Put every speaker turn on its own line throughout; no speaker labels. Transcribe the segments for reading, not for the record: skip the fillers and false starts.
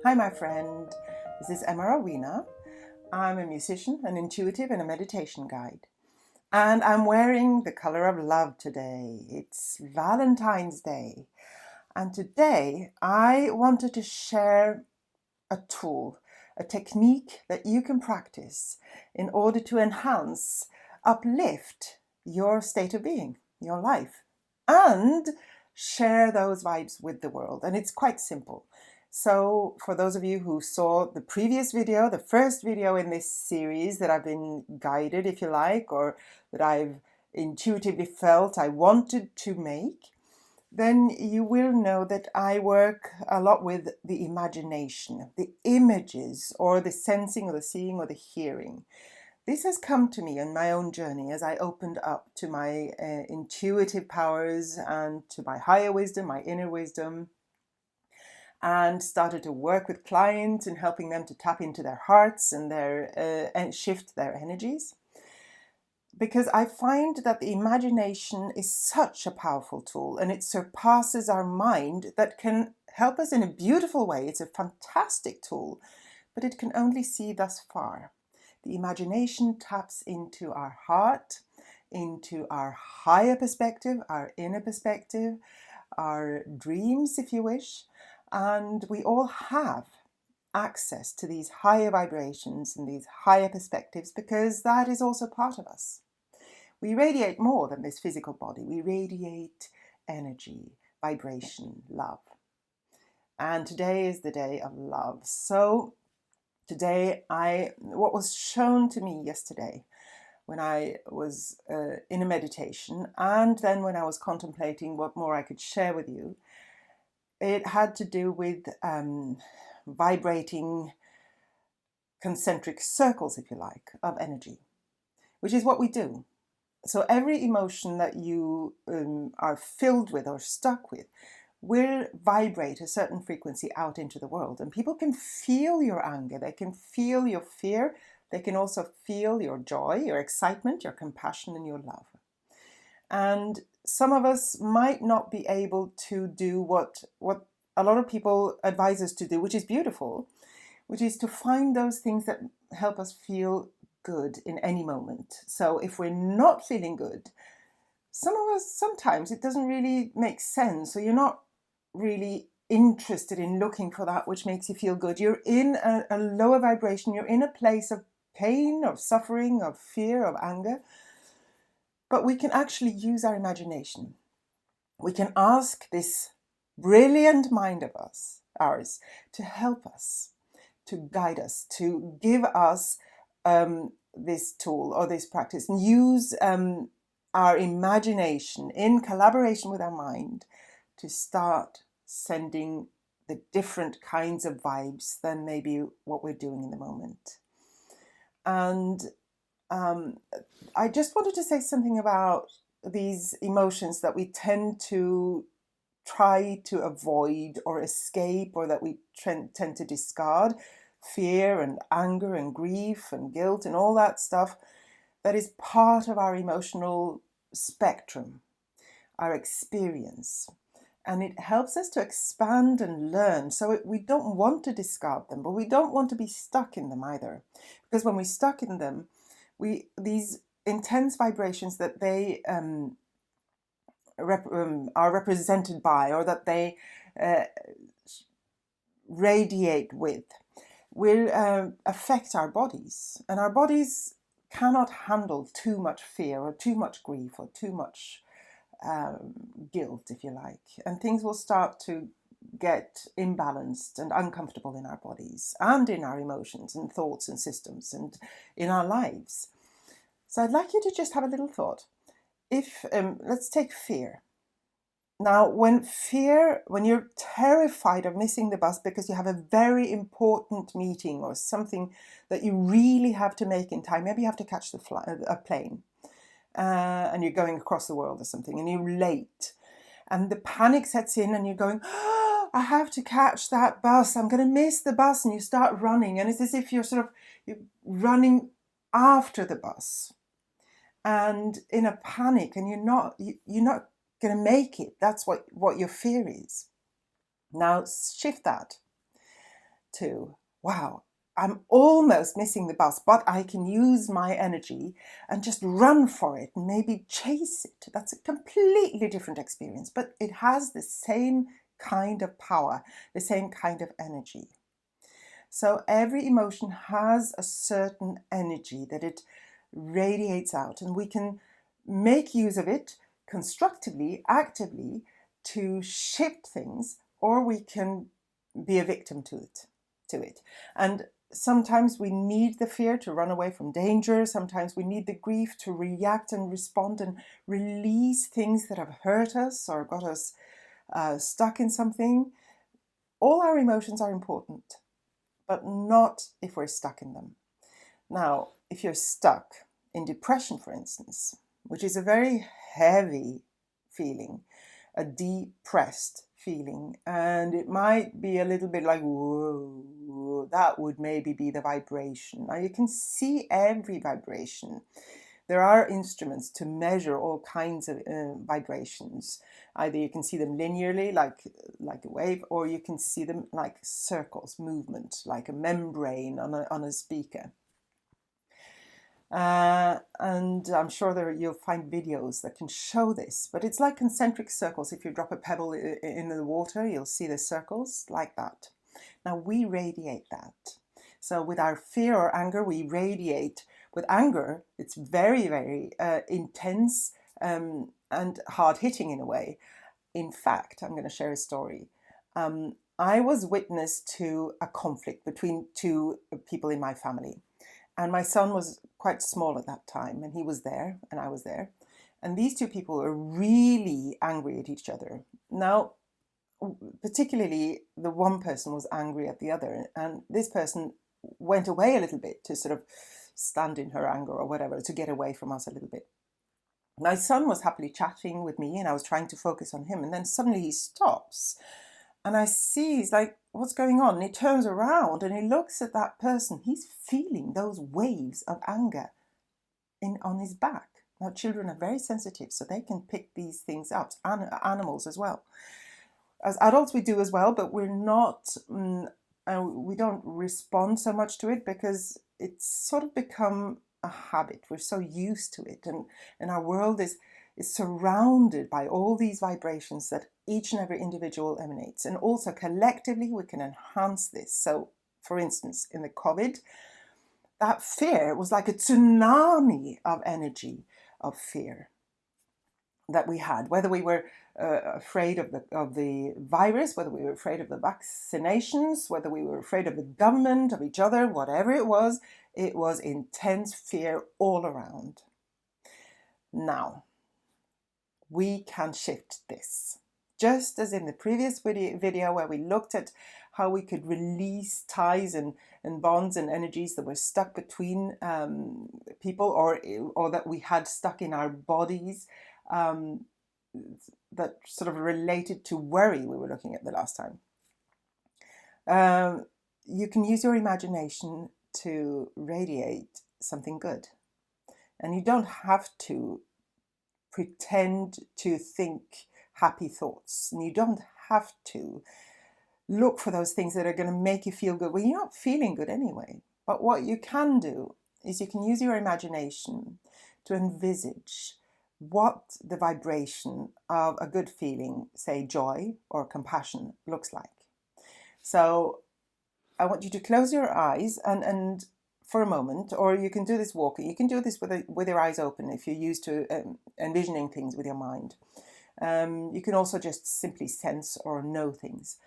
Hi, my friend. This is Emma Rowena. I'm a musician, an intuitive, and a meditation guide. And I'm wearing the color of love today. It's Valentine's Day. And today I wanted to share a tool, a technique that you can practice in order to enhance, uplift your state of being, your life, and share those vibes with the world. And it's quite simple. So for those of you who saw the previous video, the first video in this series that I've been guided, if you like, or that I've intuitively felt I wanted to make, then you will know that I work a lot with the imagination, the images, or the sensing, or the seeing, or the hearing. This has come to me on my own journey as I opened up to my intuitive powers and to my higher wisdom, my inner wisdom, and started to work with clients and helping them to tap into their hearts and and shift their energies. Because I find that the imagination is such a powerful tool and it surpasses our mind that can help us in a beautiful way. It's a fantastic tool, but it can only see thus far. The imagination taps into our heart, into our higher perspective, our inner perspective, our dreams, if you wish, and we all have access to these higher vibrations and these higher perspectives because that is also part of us. We radiate more than this physical body. We radiate energy, vibration, love. And today is the day of love. So today, what was shown to me yesterday when I was in a meditation, and then when I was contemplating what more I could share with you, it had to do with vibrating concentric circles, if you like, of energy, which is what we do. So every emotion that you are filled with or stuck with will vibrate a certain frequency out into the world. And people can feel your anger, they can feel your fear, they can also feel your joy, your excitement, your compassion, and your love. And some of us might not be able to do what a lot of people advise us to do, which is beautiful, which is to find those things that help us feel good in any moment. So if we're not feeling good, some of us, sometimes it doesn't really make sense. So you're not really interested in looking for that which makes you feel good. You're in a lower vibration. You're in a place of pain, of suffering, of fear, of anger. But we can actually use our imagination. We can ask this brilliant mind of ours, to help us, to guide us, to give us this tool or this practice, and use our imagination in collaboration with our mind to start sending the different kinds of vibes than maybe what we're doing in the moment. And I just wanted to say something about these emotions that we tend to try to avoid or escape, or that we tend to discard. Fear and anger and grief and guilt and all that stuff that is part of our emotional spectrum, our experience. And it helps us to expand and learn. So we don't want to discard them, but we don't want to be stuck in them either. Because when we're stuck in them, these intense vibrations that they are represented by, or that they radiate with, will affect our bodies. And our bodies cannot handle too much fear or too much grief or too much guilt, if you like. And things will start to get imbalanced and uncomfortable in our bodies and in our emotions and thoughts and systems and in our lives. So I'd like you to just have a little thought. If let's take fear. Now, when you're terrified of missing the bus because you have a very important meeting or something that you really have to make in time, maybe you have to catch a plane and you're going across the world or something and you're late, and the panic sets in and you're going, oh, I have to catch that bus, I'm going to miss the bus, and you start running, and it's as if you're running after the bus and in a panic, and you're not going to make it. That's what your fear is. Now shift that. to, wow, I'm almost missing the bus, but I can use my energy and just run for it and maybe chase it. That's a completely different experience, but it has the same kind of power, the same kind of energy. So every emotion has a certain energy that it radiates out, and we can make use of it constructively, actively, to shift things, or we can be a victim to it. And sometimes we need the fear to run away from danger. Sometimes we need the grief to react and respond and release things that have hurt us or got us stuck in something. All our emotions are important, but not if we're stuck in them. Now, if you're stuck in depression, for instance, which is a very heavy feeling, a depressed feeling, and it might be a little bit like, whoa, that would maybe be the vibration. Now you can see every vibration. There are instruments to measure all kinds of vibrations. Either you can see them linearly, like a wave, or you can see them like circles, movement, like a membrane on a speaker. And I'm sure you'll find videos that can show this, but it's like concentric circles. If you drop a pebble in the water, you'll see the circles like that. Now we radiate that. So with our fear or anger, we radiate. With anger, it's very, very intense and hard-hitting in a way. In fact, I'm going to share a story. I was witness to a conflict between two people in my family. And my son was quite small at that time, and he was there, and I was there. And these two people were really angry at each other. Now, particularly the one person was angry at the other, and this person went away a little bit to sort of stand in her anger or whatever, to get away from us a little bit. My son was happily chatting with me, and I was trying to focus on him, and then suddenly he stops. And I see, he's like, what's going on? And he turns around and he looks at that person. He's feeling those waves of anger on his back. Now, children are very sensitive, so they can pick these things up, animals as well. As adults, we do as well, but we're not, we don't respond so much to it because it's sort of become a habit. We're so used to it. And our world is surrounded by all these vibrations that each and every individual emanates. And also collectively, we can enhance this. So, for instance, in the COVID, that fear was like a tsunami of energy, of fear that we had, whether we were afraid of the virus, whether we were afraid of the vaccinations, whether we were afraid of the government, of each other, whatever it was intense fear all around. Now, we can shift this. Just as in the previous video where we looked at how we could release ties and bonds and energies that were stuck between people or that we had stuck in our bodies, that sort of related to worry we were looking at the last time. You can use your imagination to radiate something good. And you don't have to pretend to think happy thoughts. And you don't have to look for those things that are going to make you feel good. Well, you're not feeling good anyway. But what you can do is you can use your imagination to envisage what the vibration of a good feeling, say joy or compassion, looks like. So I want you to close your eyes and for a moment, or you can do this walking. You can do this with your eyes open if you're used to envisioning things with your mind. You can also just simply sense or know things.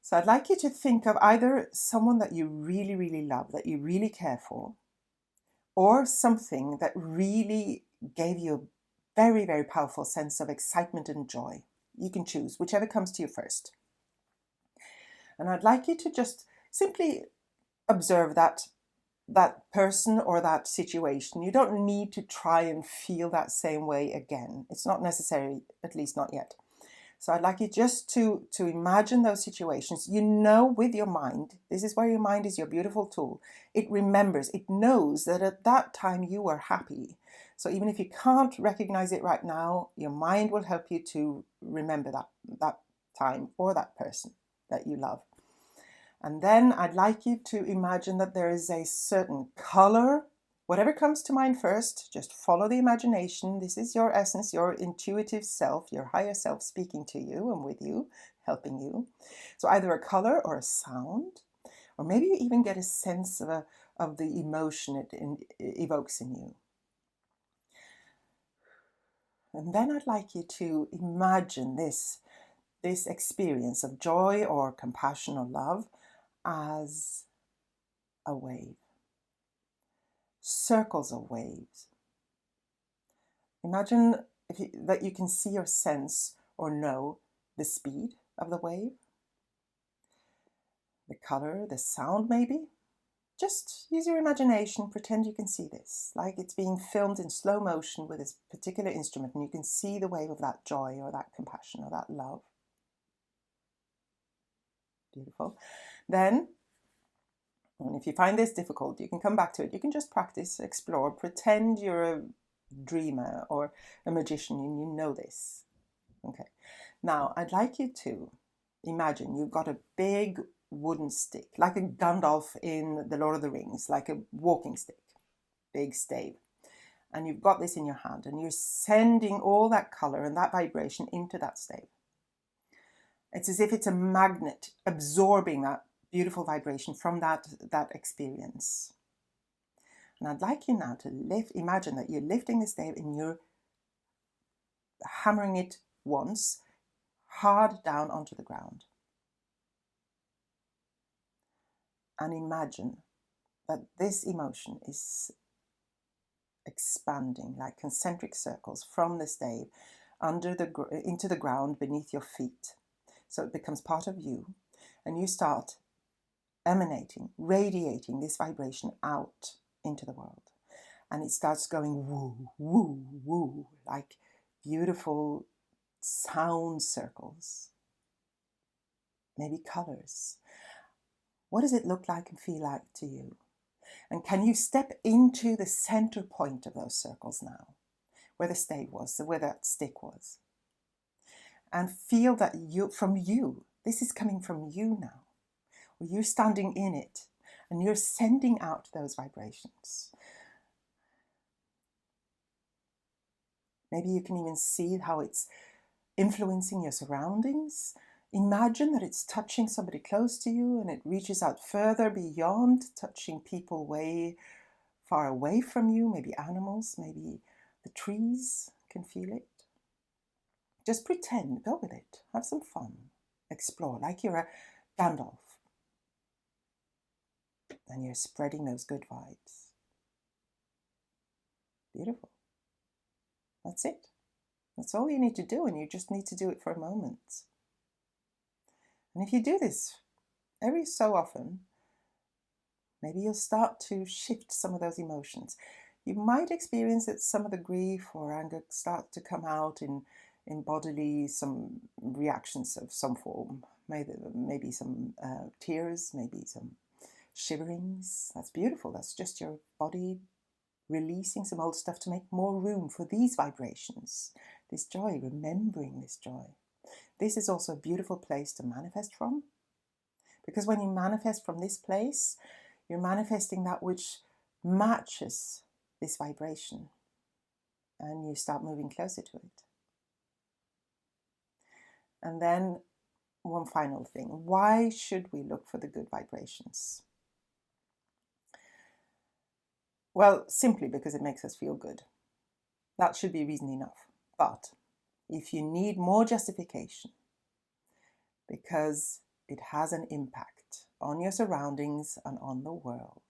So I'd like you to think of either someone that you really, really love, that you really care for, or something that really gave you a very, very powerful sense of excitement and joy. You can choose whichever comes to you first. And I'd like you to just simply observe that person or that situation. You don't need to try and feel that same way again. It's not necessary, at least not yet. So I'd like you just to imagine those situations. You know, with your mind, this is where your mind is your beautiful tool. It remembers, it knows that at that time you were happy. So even if you can't recognize it right now, your mind will help you to remember that time or that person that you love. And then I'd like you to imagine that there is a certain color. Whatever comes to mind first, just follow the imagination. This is your essence, your intuitive self, your higher self speaking to you and with you, helping you. So either a color or a sound, or maybe you even get a sense of the emotion it evokes in you. And then I'd like you to imagine this experience of joy or compassion or love as a wave. Circles of waves. Imagine that you can see or sense or know the speed of the wave, the color, the sound maybe. Just use your imagination, pretend you can see this, like it's being filmed in slow motion with this particular instrument, and you can see the wave of that joy or that compassion or that love. Beautiful. Then, and if you find this difficult, you can come back to it. You can just practice, explore, pretend you're a dreamer or a magician and you know this. Okay. Now, I'd like you to imagine you've got a big wooden stick, like a Gandalf in The Lord of the Rings, like a walking stick, big stave. And you've got this in your hand and you're sending all that color and that vibration into that stave. It's as if it's a magnet absorbing that beautiful vibration from that experience. And I'd like you now to imagine that you're lifting the stave and you're hammering it once hard down onto the ground. And imagine that this emotion is expanding like concentric circles from the stave into the ground beneath your feet. So it becomes part of you, and you start emanating, radiating this vibration out into the world. And it starts going woo, woo, woo, like beautiful sound circles, maybe colors. What does it look like and feel like to you? And can you step into the center point of those circles now, where the stave was, where that stick was? And feel that this is coming from you now. Or you're standing in it and you're sending out those vibrations. Maybe you can even see how it's influencing your surroundings. Imagine that it's touching somebody close to you and it reaches out further beyond, touching people way far away from you, maybe animals, maybe the trees can feel it. Just pretend, go with it, have some fun, explore like you're a Gandalf. And you're spreading those good vibes. Beautiful. That's it. That's all you need to do, and you just need to do it for a moment. And if you do this every so often, maybe you'll start to shift some of those emotions. You might experience that some of the grief or anger start to come out in bodily, some reactions of some form. Maybe some tears, maybe some shiverings. That's beautiful. That's just your body releasing some old stuff to make more room for these vibrations, this joy, remembering this joy. This is also a beautiful place to manifest from, because when you manifest from this place, you're manifesting that which matches this vibration, and you start moving closer to it. And then one final thing, why should we look for the good vibrations? Well, simply because it makes us feel good. That should be reason enough. But if you need more justification, because it has an impact on your surroundings and on the world,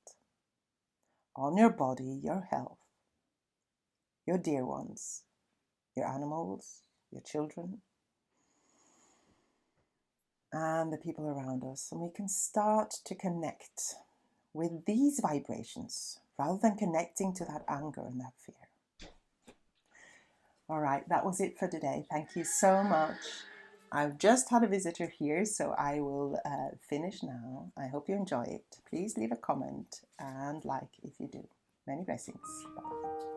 on your body, your health, your dear ones, your animals, your children, and the people around us, and we can start to connect with these vibrations rather than connecting to that anger and that fear. All right, that was it for today. Thank you so much. I've just had a visitor here, so I will finish now. I hope you enjoy it. Please leave a comment and like if you do. Many blessings. Bye.